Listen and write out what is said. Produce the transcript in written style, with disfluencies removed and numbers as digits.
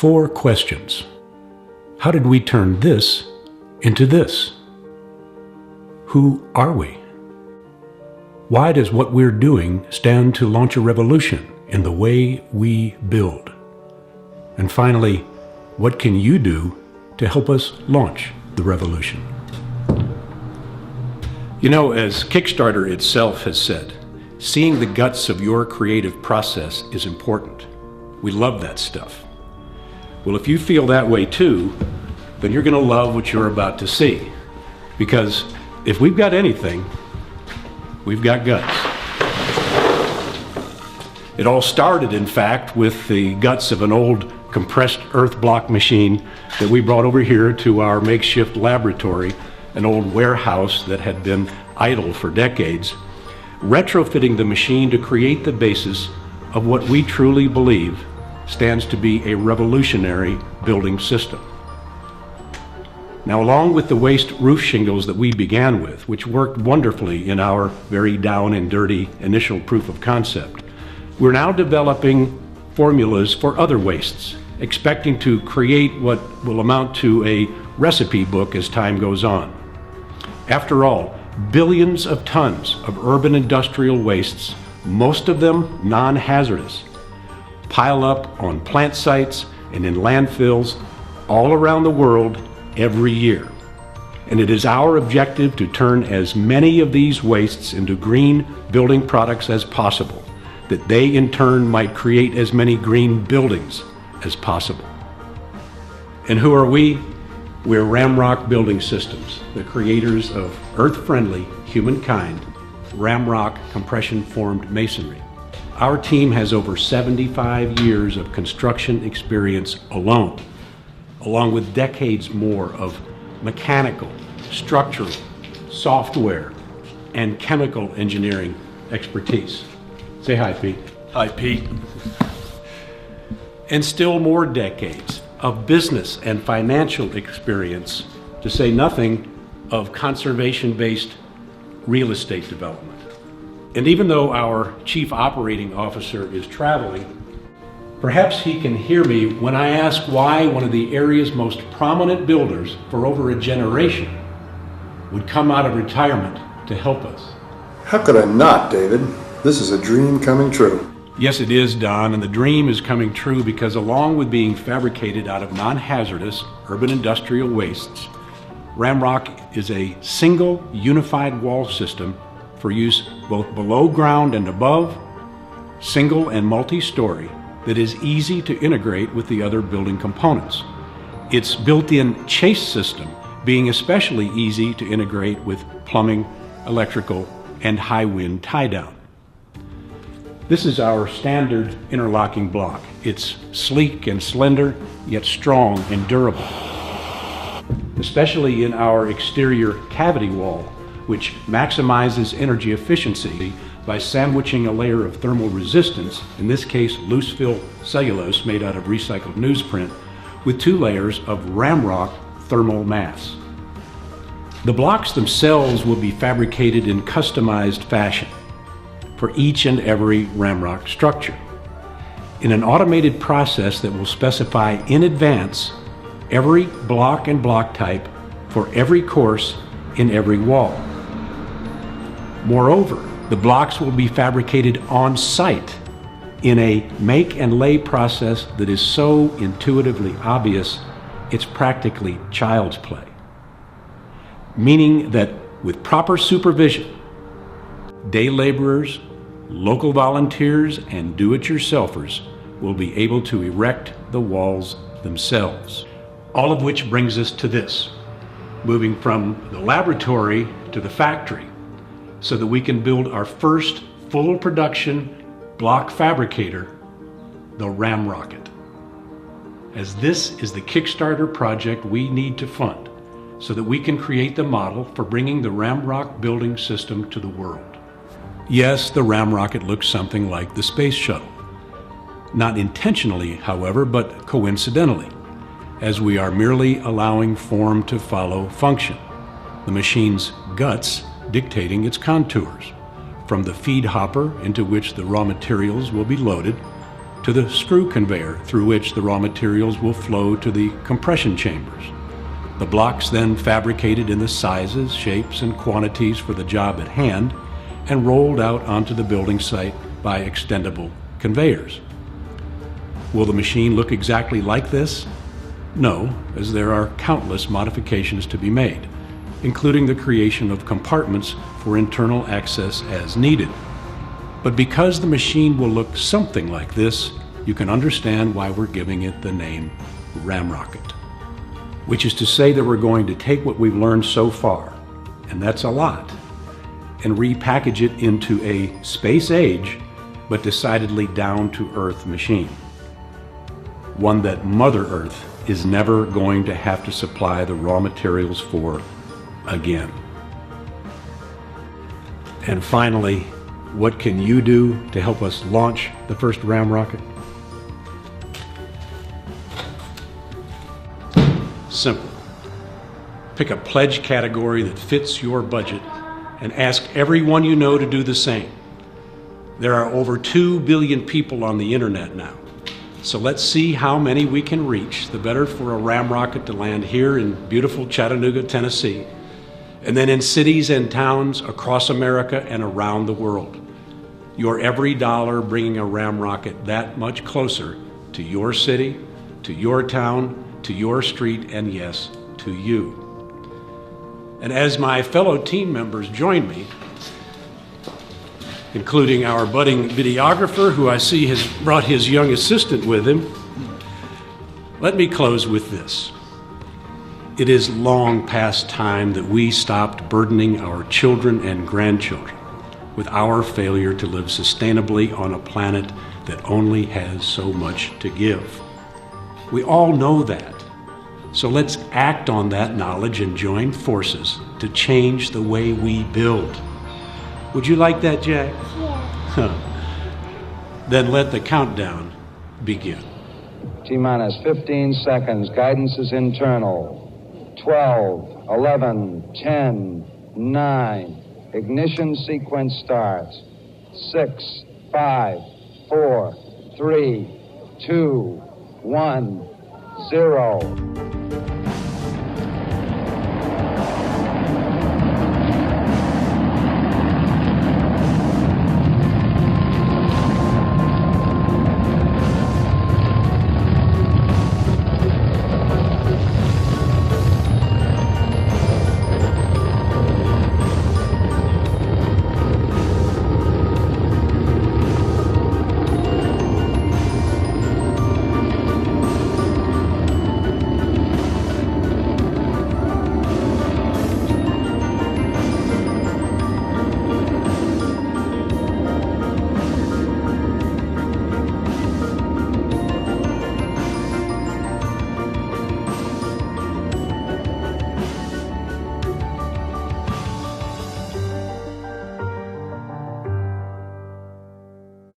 4 questions. How did we turn this into this? Who are we? Why does what we're doing stand to launch a revolution in the way we build? And finally, what can you do to help us launch the revolution? You know, as Kickstarter itself has said, seeing the guts of your creative process is important. We love that stuff. Well, if you feel that way too, then you're going to love what you're about to see. Because if we've got anything, we've got guts. It all started, in fact, with the guts of an old compressed earth block machine that we brought over here to our makeshift laboratory, an old warehouse that had been idle for decades, retrofitting the machine to create the basis of what we truly believe stands to be a revolutionary building system. Now, along with the waste roof shingles that we began with, which worked wonderfully in our very down and dirty initial proof of concept, we're now developing formulas for other wastes, expecting to create what will amount to a recipe book as time goes on. After all, billions of tons of urban industrial wastes, most of them non-hazardous, pile up on plant sites and in landfills all around the world every year. And it is our objective to turn as many of these wastes into green building products as possible, that they in turn might create as many green buildings as possible. And who are we? We're Ramrock Building Systems, the creators of earth-friendly, humankind, Ramrock compression-formed masonry. Our team has over 75 years of construction experience alone, along with decades more of mechanical, structural, software, and chemical engineering expertise. Say hi, Pete. Hi, Pete. And still more decades of business and financial experience, to say nothing of conservation-based real estate development. And even though our Chief Operating Officer is traveling, perhaps he can hear me when I ask why one of the area's most prominent builders for over a generation would come out of retirement to help us. How could I not, David? This is a dream coming true. Yes, it is, Don, and the dream is coming true because along with being fabricated out of non-hazardous urban industrial wastes, Ramrock is a single unified wall system for use both below ground and above, single and multi-story, that is easy to integrate with the other building components. Its built-in chase system being especially easy to integrate with plumbing, electrical, and high wind tie-down. This is our standard interlocking block. It's sleek and slender, yet strong and durable. Especially in our exterior cavity wall, which maximizes energy efficiency by sandwiching a layer of thermal resistance, in this case loose-fill cellulose made out of recycled newsprint, with 2 layers of Ramrock thermal mass. The blocks themselves will be fabricated in customized fashion for each and every Ramrock structure, in an automated process that will specify in advance every block and block type for every course in every wall. Moreover, the blocks will be fabricated on site in a make and lay process that is so intuitively obvious it's practically child's play. Meaning that with proper supervision, day laborers, local volunteers, and do-it-yourselfers will be able to erect the walls themselves. All of which brings us to this, moving from the laboratory to the factory so that we can build our first full production block fabricator, the Ramrocket. As this is the Kickstarter project we need to fund so that we can create the model for bringing the Ramrock building system to the world. Yes, the Ramrocket looks something like the space shuttle. Not intentionally, however, but coincidentally, as we are merely allowing form to follow function, the machine's guts dictating its contours, from the feed hopper into which the raw materials will be loaded, to the screw conveyor through which the raw materials will flow to the compression chambers. The blocks then fabricated in the sizes, shapes, and quantities for the job at hand and rolled out onto the building site by extendable conveyors. Will the machine look exactly like this? No, as there are countless modifications to be made, including the creation of compartments for internal access as needed. But because the machine will look something like this, you can understand why we're giving it the name Ramrocket. Which is to say that we're going to take what we've learned so far, and that's a lot, and repackage it into a space-age, but decidedly down-to-earth machine. One that Mother Earth is never going to have to supply the raw materials for again. And finally, what can you do to help us launch the first Ramrocket? Simple. Pick a pledge category that fits your budget and ask everyone you know to do the same. There are over 2 billion people on the internet now. So let's see how many we can reach, the better for a Ramrocket to land here in beautiful Chattanooga, Tennessee, and then in cities and towns across America and around the world. Your every dollar bringing a Ramrocket that much closer to your city, to your town, to your street, and yes, to you. And as my fellow team members join me, including our budding videographer, who I see has brought his young assistant with him, let me close with this. It is long past time that we stopped burdening our children and grandchildren with our failure to live sustainably on a planet that only has so much to give. We all know that. So let's act on that knowledge and join forces to change the way we build. Would you like that, Jack? Yeah. Then let the countdown begin. T-minus 15 seconds. Guidance is internal. 12, 11, 10, 9. Ignition sequence starts. 6, 5, 4, 3, 2, 1, 0.